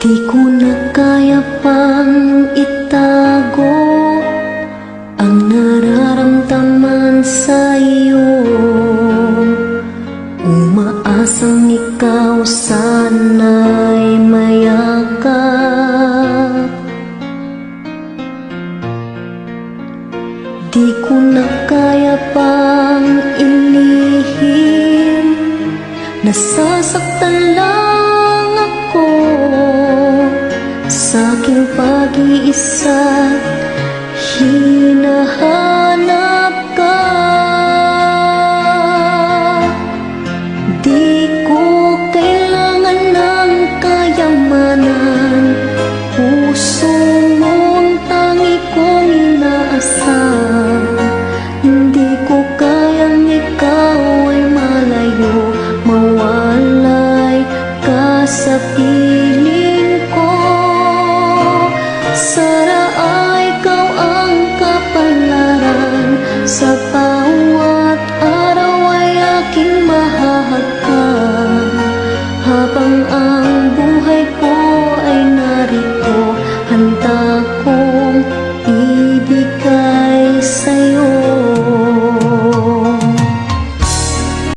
Di ko na kaya pang itago ang nararamdaman sa iyo. Umaasang ikaw sana'y mayakap. Di ko na kaya pang inihim, nasasaktan lang ako sa aking pag-iisa.